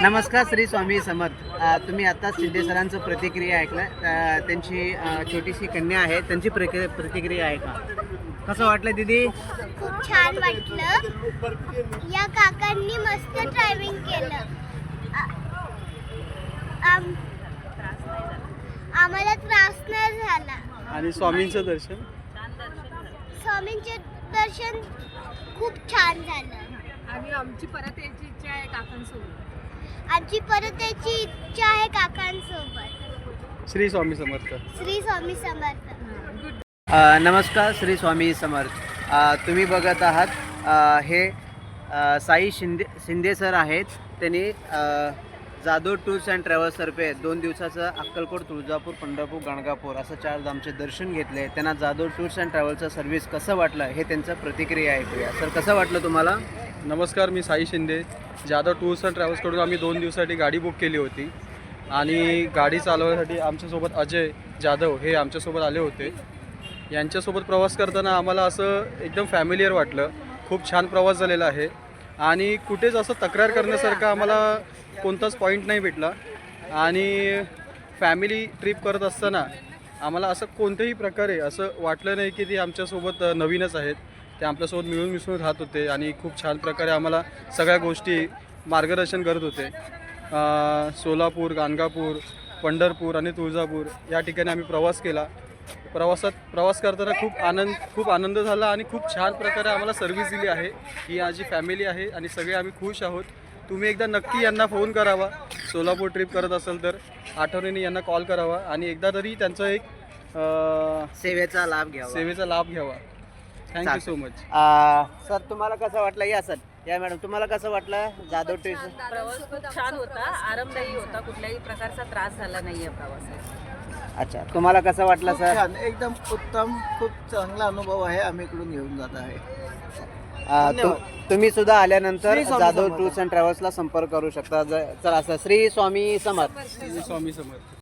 नमस्कार श्री स्वामी समर्थ. तुम्ही आता शिंदे सरांचं प्रतिक्रिया ऐकलं. त्यांची छोटीशी कन्या आहे, त्यांची प्रतिक्रिया आहे का? कसं वाटलं दीदी? खूप छान वाटलं. या काकांनी मस्त ड्रायव्हिंग केलं. आम्हाला त्रास नाही झाला. आणि स्वामींचं दर्शन? स्वामींचे दर्शन खूप छान झालं. आणि आमची परत यायची इच्छा आहे काकांसोबत. आमची परत यायची इच्छा आहे काकांसोबत. श्री स्वामी समर्थ. श्री स्वामी समर्थ. नमस्कार श्री स्वामी समर्थ. तुम्ही बघत आहात हे साई शिंदे सर आहेत. त्यांनी जाधव टूर्स अँड ट्रॅव्हल्सतर्फे 2 दिवसाचं अक्कलकोट, तुळजापूर, पंढरपूर, गाणगापूर असं 4 धामचे दर्शन घेतले. त्यांना जाधव टूर्स अँड ट्रॅव्हल्सचं सर्व्हिस कसं वाटलं हे त्यांचं प्रतिक्रिया ऐकूया. सर, कसं वाटलं तुम्हाला? नमस्कार, मी साई शिंदे. जाधव टूर्स अँड ट्रॅव्हल्सकडून आम्ही 2 दिवसासाठी गाडी बुक केली होती आणि गाडी चालवण्यासाठी आमच्यासोबत अजय जाधव हे आमच्यासोबत आले होते. यांच्यासोबत प्रवास करताना आम्हाला असं एकदम फॅमिलियर वाटलं. खूप छान प्रवास झालेला आहे आणि कुठेच असं तक्रार करण्यासारखं आम्हाला कोणताच पॉईंट नाही भेटला. आणि फॅमिली ट्रिप करत असताना आम्हाला असं कोणत्याही प्रकारे असं वाटलं नाही की ते आमच्यासोबत नवीनच आहेत. ते आपल्यासोबत मिळून मिसळून राहत होते आणि खूप छान प्रकारे आम्हाला सगळ्या गोष्टी मार्गदर्शन करत होते. सोलापूर, गाणगापूर, पंढरपूर आणि तुळजापूर या ठिकाणी आम्ही प्रवास केला. प्रवास करताना खूप आनंद झाला आणि खूप छान प्रकारे आम्हाला सर्व्हिस दिली आहे. ही माझी फॅमिली आहे आणि सगळे आम्ही खुश आहोत. तुम्ही एकदा नक्की यांना फोन करावा. सोलापूर ट्रिप करत असेल तर आठवणीने यांना कॉल करावा आणि एकदा तरी त्यांचा एक सेवेचा लाभ घ्यावा. Thank you so much. सर, तुम्हाला कसं वाटलं? या सर, या मॅडम, तुम्हाला कसं वाटलं जाधव टूर्स? प्रवास खूप छान होता, आरामदायी होता. कुठल्याही प्रकारचा त्रास झाला नाही या प्रवासात. अच्छा, तुम्हाला कसं वाटलं सर? छान, एकदम उत्तम, खूप चांगला अनुभव आहे. आम्ही इकडून घेऊन जात आहे. तुम्ही सुद्धा आल्यानंतर श्री स्वामी जाधव समर्थ. टूर्स अँड ट्रॅव्हल्सला संपर्क करू शकता. चला सर, श्री स्वामी समर्थ. स्वामी समर्थ.